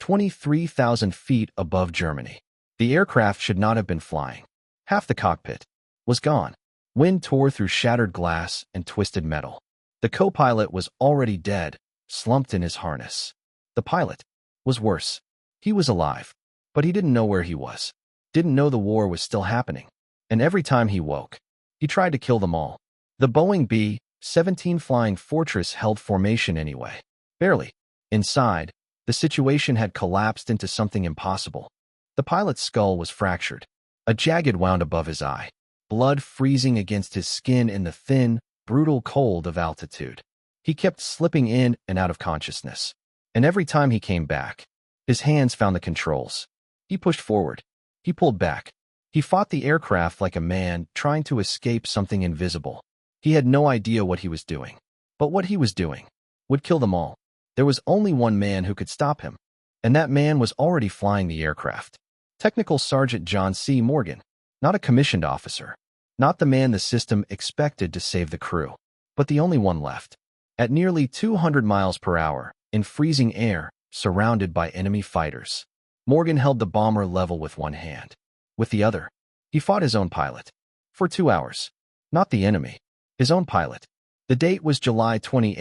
23,000 feet above Germany. The aircraft should not have been flying. Half the cockpit was gone. Wind tore through shattered glass and twisted metal. The co-pilot was already dead, slumped in his harness. The pilot was worse. He was alive, but he didn't know where he was. Didn't know the war was still happening. And every time he woke, he tried to kill them all. The Boeing B-17 Flying Fortress held formation anyway. Barely. Inside, the situation had collapsed into something impossible. The pilot's skull was fractured. A jagged wound above his eye. Blood freezing against his skin in the thin, brutal cold of altitude. He kept slipping in and out of consciousness. And every time he came back, his hands found the controls. He pushed forward. He pulled back. He fought the aircraft like a man trying to escape something invisible. He had no idea what he was doing. But what he was doing would kill them all. There was only one man who could stop him. And that man was already flying the aircraft. Technical Sergeant John C. Morgan. Not a commissioned officer. Not the man the system expected to save the crew. But the only one left. At nearly 200 miles per hour, in freezing air, surrounded by enemy fighters. Morgan held the bomber level with one hand. With the other, he fought his own pilot. For 2 hours. Not the enemy. His own pilot. The date was July 28,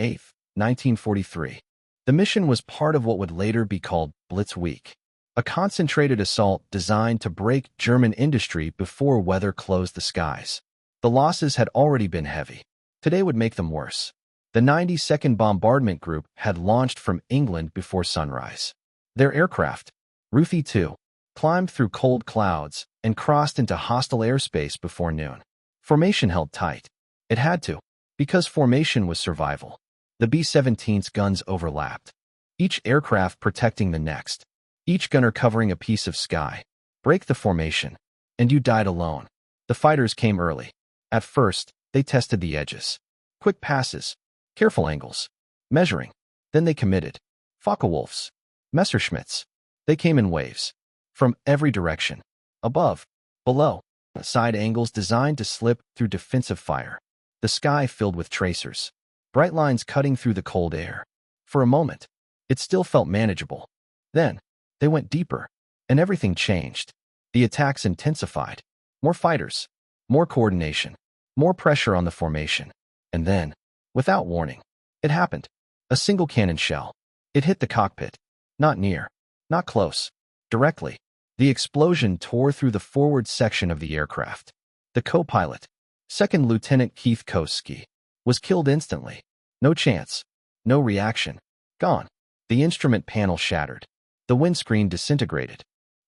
1943. The mission was part of what would later be called Blitz Week. A concentrated assault designed to break German industry before weather closed the skies. The losses had already been heavy. Today would make them worse. The 92nd Bombardment Group had launched from England before sunrise. Their aircraft, Ruthie 2, climbed through cold clouds and crossed into hostile airspace before noon. Formation held tight. It had to, because formation was survival. The B-17's guns overlapped, each aircraft protecting the next, each gunner covering a piece of sky. Break the formation, and you died alone. The fighters came early. At first, they tested the edges. Quick passes, careful angles, measuring. Then they committed. Focke-Wulfs, Messerschmitts. They came in waves. From every direction. Above, below, side angles designed to slip through defensive fire. The sky filled with tracers. Bright lines cutting through the cold air. For a moment, it still felt manageable. Then, they went deeper, and everything changed. The attacks intensified. More fighters, more coordination, more pressure on the formation. And then, without warning, it happened. A single cannon shell. It hit the cockpit. Not near, not close, directly. The explosion tore through the forward section of the aircraft. The co-pilot, Second Lieutenant Keith Koski, was killed instantly. No chance. No reaction. Gone. The instrument panel shattered. The windscreen disintegrated.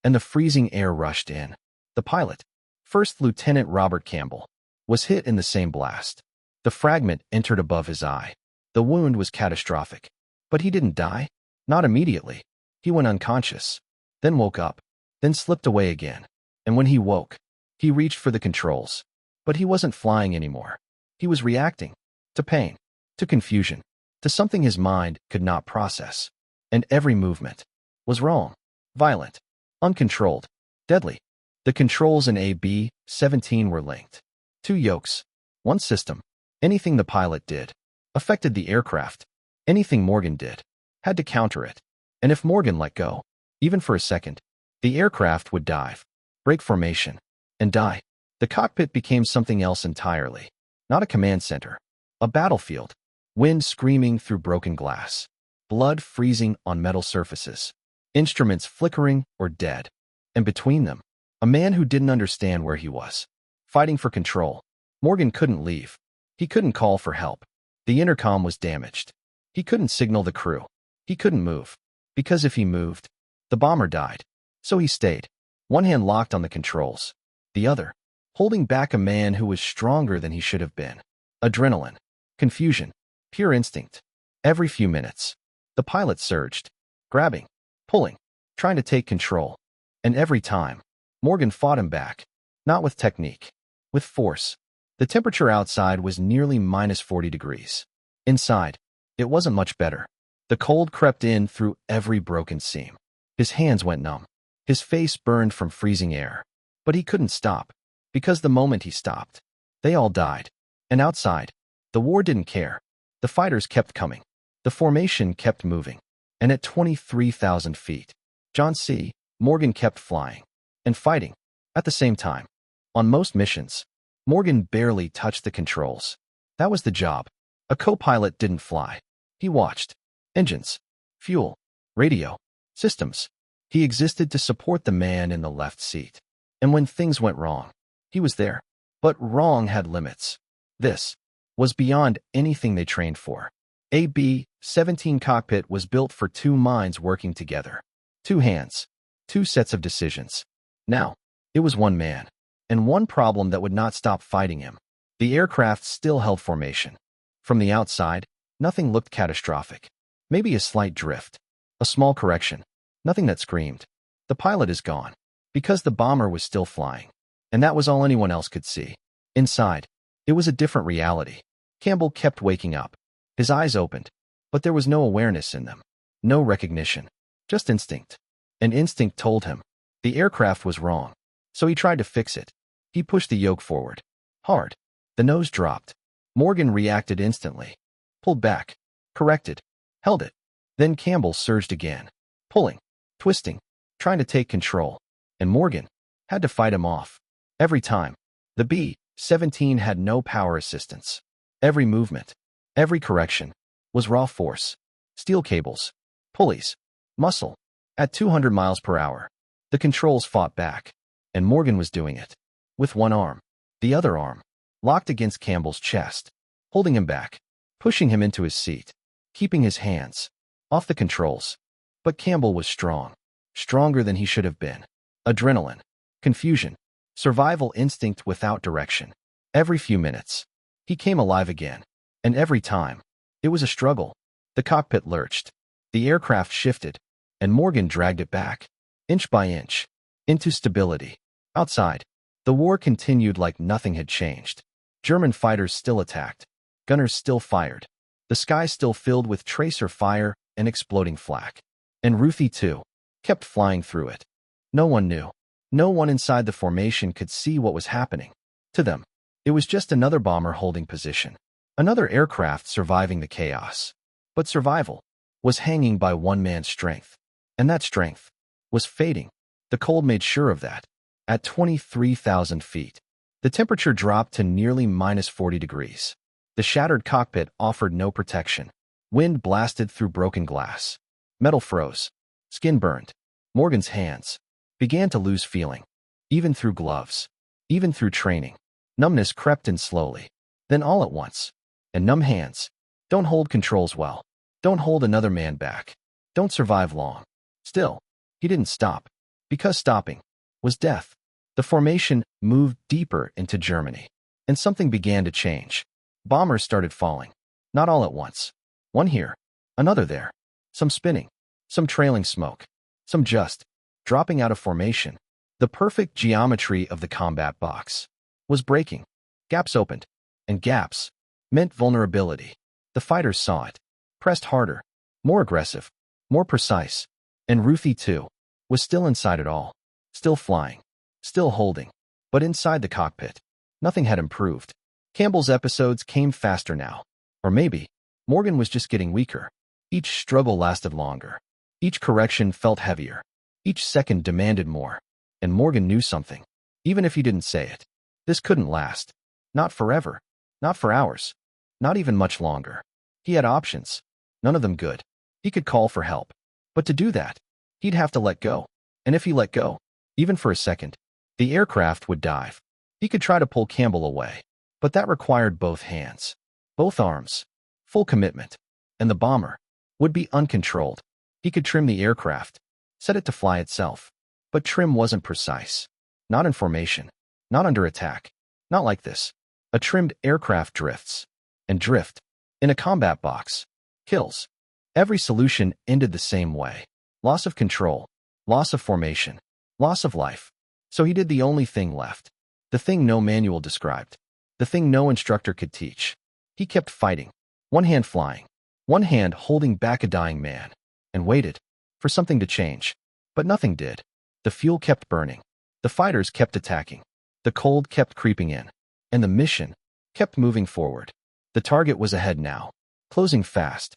And the freezing air rushed in. The pilot, First Lieutenant Robert Campbell, was hit in the same blast. The fragment entered above his eye. The wound was catastrophic. But he didn't die. Not immediately. He went unconscious. Then woke up. Then slipped away again. And when he woke, he reached for the controls. But he wasn't flying anymore. He was reacting. To pain. To confusion. To something his mind could not process. And every movement was wrong. Violent. Uncontrolled. Deadly. The controls in a B-17 were linked. Two yokes. One system. Anything the pilot did affected the aircraft. Anything Morgan did had to counter it. And if Morgan let go, even for a second, the aircraft would dive, break formation, and die. The cockpit became something else entirely. Not a command center. A battlefield. Wind screaming through broken glass. Blood freezing on metal surfaces. Instruments flickering or dead. And between them, a man who didn't understand where he was. Fighting for control. Morgan couldn't leave. He couldn't call for help. The intercom was damaged. He couldn't signal the crew. He couldn't move. Because if he moved, the bomber died. So he stayed. One hand locked on the controls. The other, holding back a man who was stronger than he should have been. Adrenaline. Confusion. Pure instinct. Every few minutes, the pilot surged. Grabbing. Pulling. Trying to take control. And every time, Morgan fought him back. Not with technique. With force. The temperature outside was nearly minus 40 degrees. Inside, it wasn't much better. The cold crept in through every broken seam. His hands went numb. His face burned from freezing air. But he couldn't stop. Because the moment he stopped, they all died. And outside, the war didn't care. The fighters kept coming. The formation kept moving. And at 23,000 feet, John C. Morgan kept flying and fighting at the same time. On most missions, Morgan barely touched the controls. That was the job. A co-pilot didn't fly. He watched. Engines, fuel, radio, systems. He existed to support the man in the left seat. And when things went wrong, he was there. But wrong had limits. This was beyond anything they trained for. A B-17 cockpit was built for two minds working together. Two hands, two sets of decisions. Now, it was one man, and one problem that would not stop fighting him. The aircraft still held formation. From the outside, nothing looked catastrophic. Maybe a slight drift, a small correction, nothing that screamed, "The pilot is gone," because the bomber was still flying. And that was all anyone else could see. Inside, it was a different reality. Campbell kept waking up. His eyes opened, but there was no awareness in them. No recognition, just instinct. And instinct told him the aircraft was wrong. So he tried to fix it. He pushed the yoke forward. Hard. The nose dropped. Morgan reacted instantly. Pulled back. Corrected. Held it. Then Campbell surged again. Pulling. Twisting. Trying to take control. And Morgan had to fight him off. Every time. The B-17 had no power assistance. Every movement, every correction, was raw force. Steel cables. Pulleys. Muscle. At 200 miles per hour. The controls fought back. And Morgan was doing it. With one arm. The other arm. Locked against Campbell's chest. Holding him back. Pushing him into his seat. Keeping his hands off the controls. But Campbell was strong. Stronger than he should have been. Adrenaline. Confusion. Survival instinct without direction. Every few minutes, he came alive again. And every time, it was a struggle. The cockpit lurched. The aircraft shifted. And Morgan dragged it back. Inch by inch. Into stability. Outside, the war continued like nothing had changed. German fighters still attacked. Gunners still fired. The sky still filled with tracer fire and exploding flak. And Ruthie, too, kept flying through it. No one knew. No one inside the formation could see what was happening. To them, it was just another bomber holding position. Another aircraft surviving the chaos. But survival was hanging by one man's strength. And that strength was fading. The cold made sure of that. At 23,000 feet, the temperature dropped to nearly minus 40 degrees. The shattered cockpit offered no protection. Wind blasted through broken glass. Metal froze. Skin burned. Morgan's hands began to lose feeling. Even through gloves. Even through training. Numbness crept in slowly. Then all at once. And numb hands don't hold controls well. Don't hold another man back. Don't survive long. Still, he didn't stop. Because stopping was death. The formation moved deeper into Germany. And something began to change. Bombers started falling. Not all at once. One here. Another there. Some spinning. Some trailing smoke. Some just dropping out of formation. The perfect geometry of the combat box was breaking. Gaps opened. And gaps meant vulnerability. The fighters saw it. Pressed harder. More aggressive. More precise. And Ruthie, too, was still inside it all. Still flying. Still holding. But inside the cockpit, nothing had improved. Campbell's episodes came faster now. Or maybe Morgan was just getting weaker. Each struggle lasted longer. Each correction felt heavier. Each second demanded more. And Morgan knew something. Even if he didn't say it. This couldn't last. Not forever. Not for hours. Not even much longer. He had options. None of them good. He could call for help. But to do that, he'd have to let go. And if he let go, even for a second, the aircraft would dive. He could try to pull Campbell away. But that required both hands. Both arms. Full commitment. And the bomber would be uncontrolled. He could trim the aircraft. Set it to fly itself. But trim wasn't precise. Not in formation. Not under attack. Not like this. A trimmed aircraft drifts. And drift. In a combat box. Kills. Every solution ended the same way. Loss of control. Loss of formation. Loss of life. So he did the only thing left. The thing no manual described. The thing no instructor could teach. He kept fighting. One hand flying. One hand holding back a dying man. And waited. For something to change. But nothing did. The fuel kept burning. The fighters kept attacking. The cold kept creeping in. And the mission kept moving forward. The target was ahead now. Closing fast.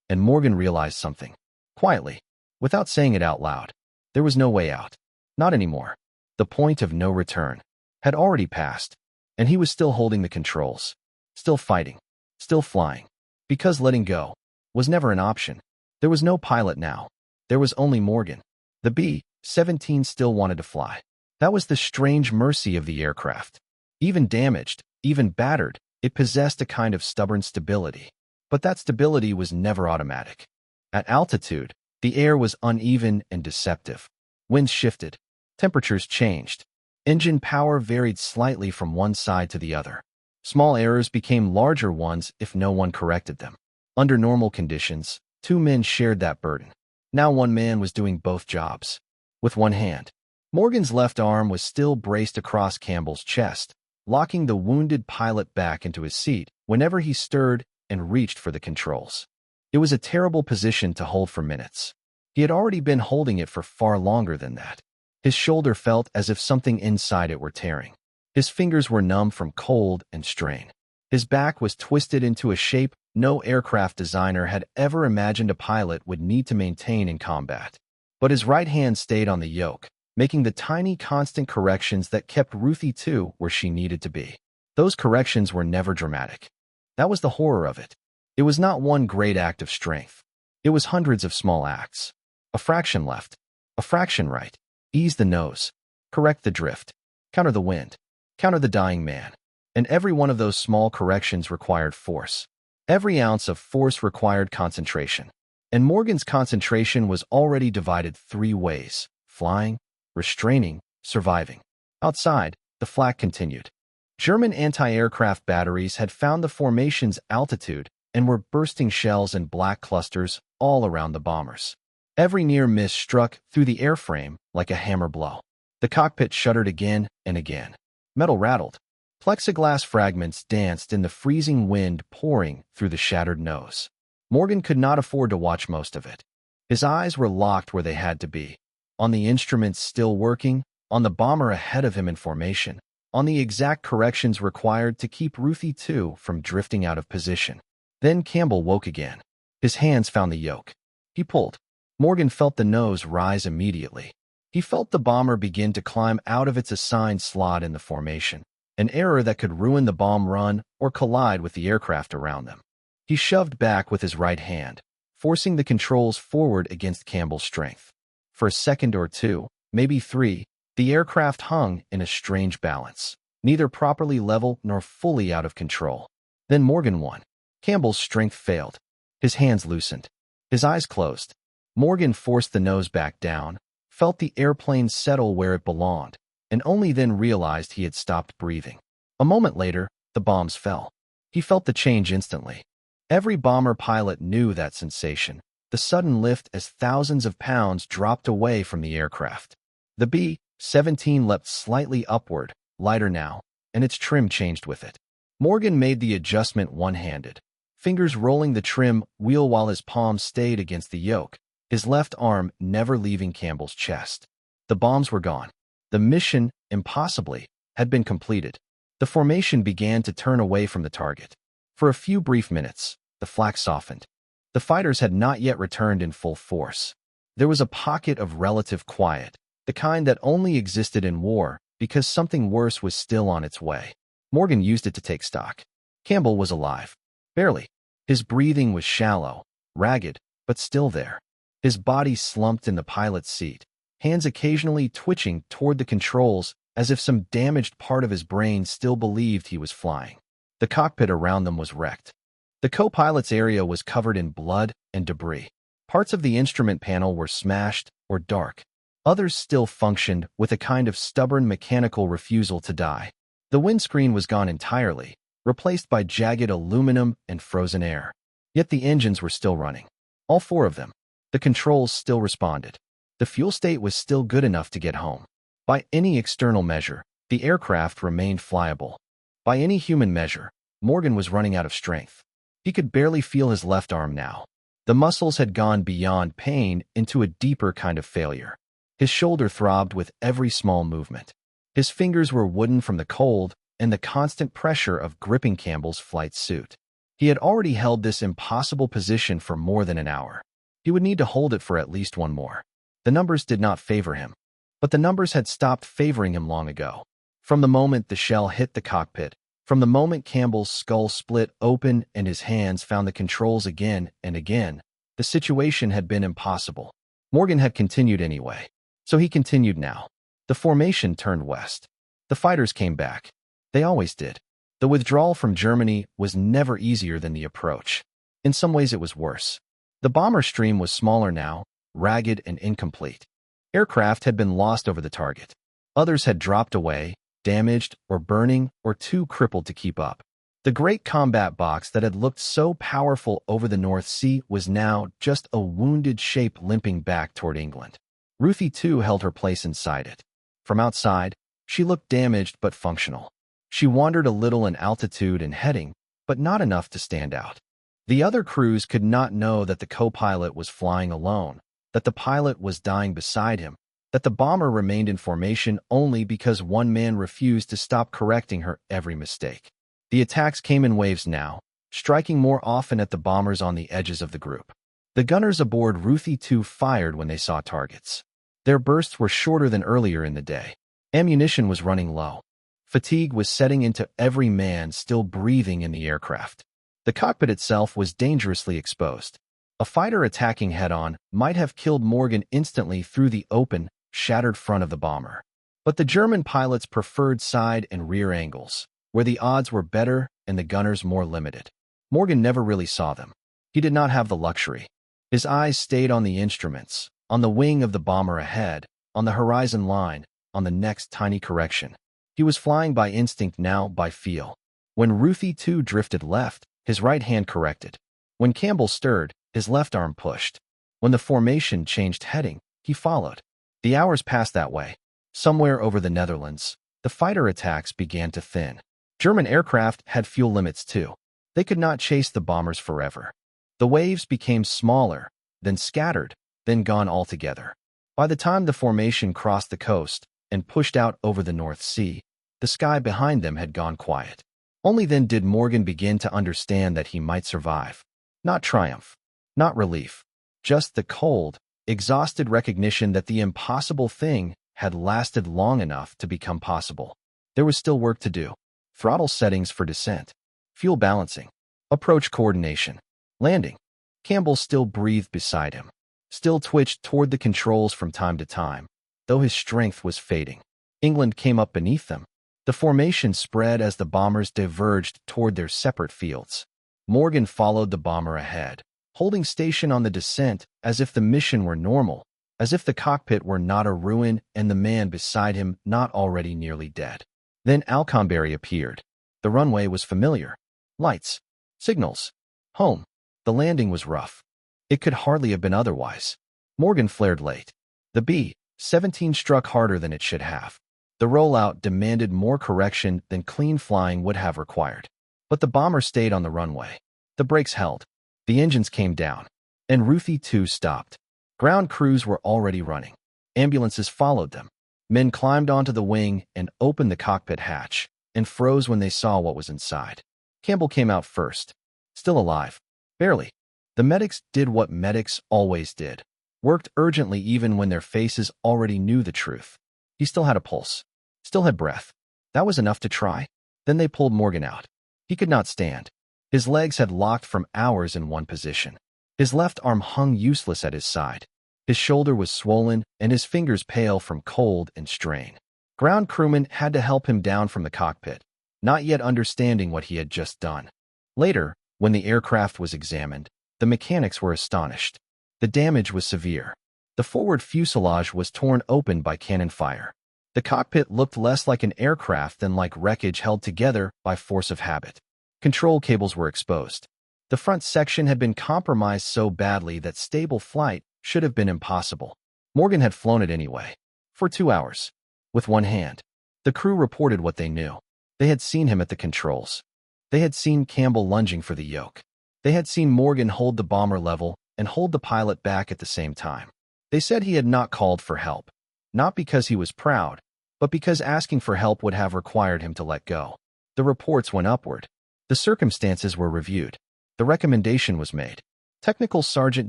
And Morgan realized something. Quietly. Without saying it out loud. There was no way out. Not anymore. The point of no return had already passed, and he was still holding the controls, still fighting, still flying, because letting go was never an option. There was no pilot now. There was only Morgan. The B-17 still wanted to fly. That was the strange mercy of the aircraft. Even damaged, even battered, it possessed a kind of stubborn stability. But that stability was never automatic. At altitude, the air was uneven and deceptive. Winds shifted. Temperatures changed. Engine power varied slightly from one side to the other. Small errors became larger ones if no one corrected them. Under normal conditions, two men shared that burden. Now one man was doing both jobs. With one hand, Morgan's left arm was still braced across Campbell's chest, locking the wounded pilot back into his seat whenever he stirred and reached for the controls. It was a terrible position to hold for minutes. He had already been holding it for far longer than that. His shoulder felt as if something inside it were tearing. His fingers were numb from cold and strain. His back was twisted into a shape no aircraft designer had ever imagined a pilot would need to maintain in combat. But his right hand stayed on the yoke, making the tiny constant corrections that kept Ruthie 2 where she needed to be. Those corrections were never dramatic. That was the horror of it. It was not one great act of strength. It was hundreds of small acts. A fraction left. A fraction right. Ease the nose. Correct the drift. Counter the wind. Counter the dying man. And every one of those small corrections required force. Every ounce of force required concentration. And Morgan's concentration was already divided three ways: flying, restraining, surviving. Outside, the flak continued. German anti-aircraft batteries had found the formation's altitude and were bursting shells in black clusters all around the bombers. Every near miss struck through the airframe like a hammer blow. The cockpit shuddered again and again. Metal rattled. Plexiglass fragments danced in the freezing wind pouring through the shattered nose. Morgan could not afford to watch most of it. His eyes were locked where they had to be. On the instruments still working, on the bomber ahead of him in formation, on the exact corrections required to keep Ruthie 2 from drifting out of position. Then Campbell woke again. His hands found the yoke. He pulled. Morgan felt the nose rise immediately. He felt the bomber begin to climb out of its assigned slot in the formation, an error that could ruin the bomb run or collide with the aircraft around them. He shoved back with his right hand, forcing the controls forward against Campbell's strength. For a second or two, maybe three, the aircraft hung in a strange balance, neither properly level nor fully out of control. Then Morgan won. Campbell's strength failed. His hands loosened. His eyes closed. Morgan forced the nose back down, felt the airplane settle where it belonged, and only then realized he had stopped breathing. A moment later, the bombs fell. He felt the change instantly. Every bomber pilot knew that sensation, the sudden lift as thousands of pounds dropped away from the aircraft. The B-17 leapt slightly upward, lighter now, and its trim changed with it. Morgan made the adjustment one-handed, fingers rolling the trim wheel while his palm stayed against the yoke, his left arm never leaving Campbell's chest. The bombs were gone. The mission, impossibly, had been completed. The formation began to turn away from the target. For a few brief minutes, the flak softened. The fighters had not yet returned in full force. There was a pocket of relative quiet, the kind that only existed in war because something worse was still on its way. Morgan used it to take stock. Campbell was alive. Barely. His breathing was shallow, ragged, but still there. His body slumped in the pilot's seat, hands occasionally twitching toward the controls as if some damaged part of his brain still believed he was flying. The cockpit around them was wrecked. The co-pilot's area was covered in blood and debris. Parts of the instrument panel were smashed or dark. Others still functioned with a kind of stubborn mechanical refusal to die. The windscreen was gone entirely, replaced by jagged aluminum and frozen air. Yet the engines were still running. All four of them. The controls still responded. The fuel state was still good enough to get home. By any external measure, the aircraft remained flyable. By any human measure, Morgan was running out of strength. He could barely feel his left arm now. The muscles had gone beyond pain into a deeper kind of failure. His shoulder throbbed with every small movement. His fingers were wooden from the cold and the constant pressure of gripping Campbell's flight suit. He had already held this impossible position for more than an hour. He would need to hold it for at least one more. The numbers did not favor him. But the numbers had stopped favoring him long ago. From the moment the shell hit the cockpit, from the moment Campbell's skull split open and his hands found the controls again and again, the situation had been impossible. Morgan had continued anyway. So he continued now. The formation turned west. The fighters came back. They always did. The withdrawal from Germany was never easier than the approach. In some ways it was worse. The bomber stream was smaller now, ragged and incomplete. Aircraft had been lost over the target. Others had dropped away, damaged or burning or too crippled to keep up. The great combat box that had looked so powerful over the North Sea was now just a wounded shape limping back toward England. Ruthie too held her place inside it. From outside, she looked damaged but functional. She wandered a little in altitude and heading, but not enough to stand out. The other crews could not know that the co-pilot was flying alone, that the pilot was dying beside him, that the bomber remained in formation only because one man refused to stop correcting her every mistake. The attacks came in waves now, striking more often at the bombers on the edges of the group. The gunners aboard Ruthie 2 fired when they saw targets. Their bursts were shorter than earlier in the day. Ammunition was running low. Fatigue was setting into every man still breathing in the aircraft. The cockpit itself was dangerously exposed. A fighter attacking head-on might have killed Morgan instantly through the open, shattered front of the bomber. But the German pilots preferred side and rear angles, where the odds were better and the gunners more limited. Morgan never really saw them. He did not have the luxury. His eyes stayed on the instruments, on the wing of the bomber ahead, on the horizon line, on the next tiny correction. He was flying by instinct now, by feel. When Ruthie 2 drifted left, his right hand corrected. When Campbell stirred, his left arm pushed. When the formation changed heading, he followed. The hours passed that way. Somewhere over the Netherlands, the fighter attacks began to thin. German aircraft had fuel limits too. They could not chase the bombers forever. The waves became smaller, then scattered, then gone altogether. By the time the formation crossed the coast and pushed out over the North Sea, the sky behind them had gone quiet. Only then did Morgan begin to understand that he might survive. Not triumph, not relief, just the cold, exhausted recognition that the impossible thing had lasted long enough to become possible. There was still work to do. Throttle settings for descent, fuel balancing, approach coordination, landing. Campbell still breathed beside him, still twitched toward the controls from time to time, though his strength was fading. England came up beneath them. The formation spread as the bombers diverged toward their separate fields. Morgan followed the bomber ahead, holding station on the descent as if the mission were normal, as if the cockpit were not a ruin and the man beside him not already nearly dead. Then Alconbury appeared. The runway was familiar. Lights. Signals. Home. The landing was rough. It could hardly have been otherwise. Morgan flared late. The B-17 struck harder than it should have. The rollout demanded more correction than clean flying would have required. But the bomber stayed on the runway. The brakes held. The engines came down. And Ruthie 2 stopped. Ground crews were already running. Ambulances followed them. Men climbed onto the wing and opened the cockpit hatch, and froze when they saw what was inside. Campbell came out first. Still alive. Barely. The medics did what medics always did. Worked urgently even when their faces already knew the truth. He still had a pulse. Still had breath. That was enough to try. Then they pulled Morgan out. He could not stand. His legs had locked from hours in one position. His left arm hung useless at his side. His shoulder was swollen and his fingers pale from cold and strain. Ground crewmen had to help him down from the cockpit, not yet understanding what he had just done. Later, when the aircraft was examined, the mechanics were astonished. The damage was severe. The forward fuselage was torn open by cannon fire. The cockpit looked less like an aircraft than like wreckage held together by force of habit. Control cables were exposed. The front section had been compromised so badly that stable flight should have been impossible. Morgan had flown it anyway. For 2 hours. With one hand. The crew reported what they knew. They had seen him at the controls. They had seen Campbell lunging for the yoke. They had seen Morgan hold the bomber level and hold the pilot back at the same time. They said he had not called for help. Not because he was proud, but because asking for help would have required him to let go. The reports went upward. The circumstances were reviewed. The recommendation was made. Technical Sergeant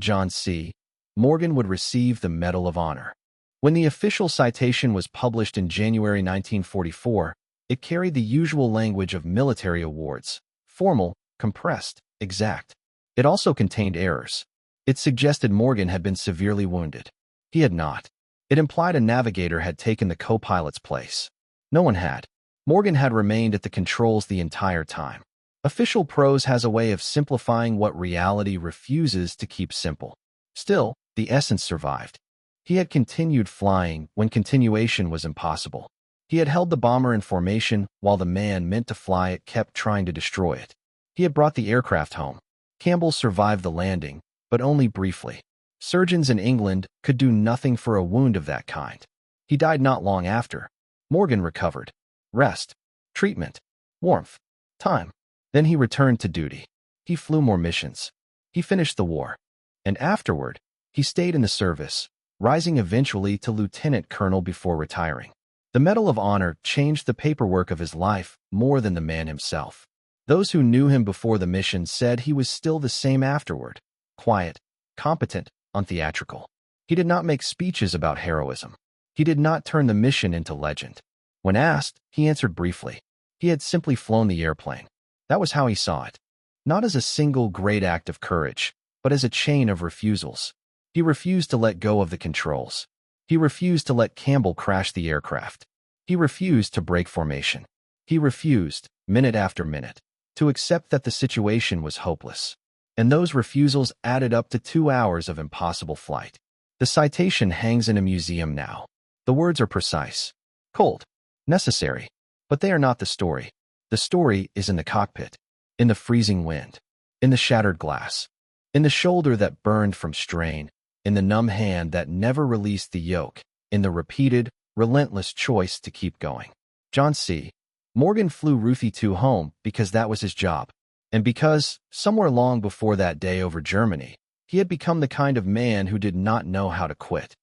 John C. Morgan would receive the Medal of Honor. When the official citation was published in January 1944, it carried the usual language of military awards: formal, compressed, exact. It also contained errors. It suggested Morgan had been severely wounded. He had not. It implied a navigator had taken the co-pilot's place. No one had. Morgan had remained at the controls the entire time. Official prose has a way of simplifying what reality refuses to keep simple. Still, the essence survived. He had continued flying when continuation was impossible. He had held the bomber in formation while the man meant to fly it kept trying to destroy it. He had brought the aircraft home. Campbell survived the landing, but only briefly. Surgeons in England could do nothing for a wound of that kind. He died not long after. Morgan recovered. Rest, treatment, warmth, time. Then he returned to duty. He flew more missions. He finished the war. And afterward, he stayed in the service, rising eventually to lieutenant colonel before retiring. The Medal of Honor changed the paperwork of his life more than the man himself. Those who knew him before the mission said he was still the same afterward: quiet, competent, untheatrical. He did not make speeches about heroism. He did not turn the mission into legend. When asked, he answered briefly. He had simply flown the airplane. That was how he saw it. Not as a single great act of courage, but as a chain of refusals. He refused to let go of the controls. He refused to let Campbell crash the aircraft. He refused to break formation. He refused, minute after minute, to accept that the situation was hopeless. And those refusals added up to 2 hours of impossible flight. The citation hangs in a museum now. The words are precise, cold, necessary, but they are not the story. The story is in the cockpit, in the freezing wind, in the shattered glass, in the shoulder that burned from strain, in the numb hand that never released the yoke, in the repeated, relentless choice to keep going. John C. Morgan flew Ruthie 2 home because that was his job, and because, somewhere long before that day over Germany, he had become the kind of man who did not know how to quit.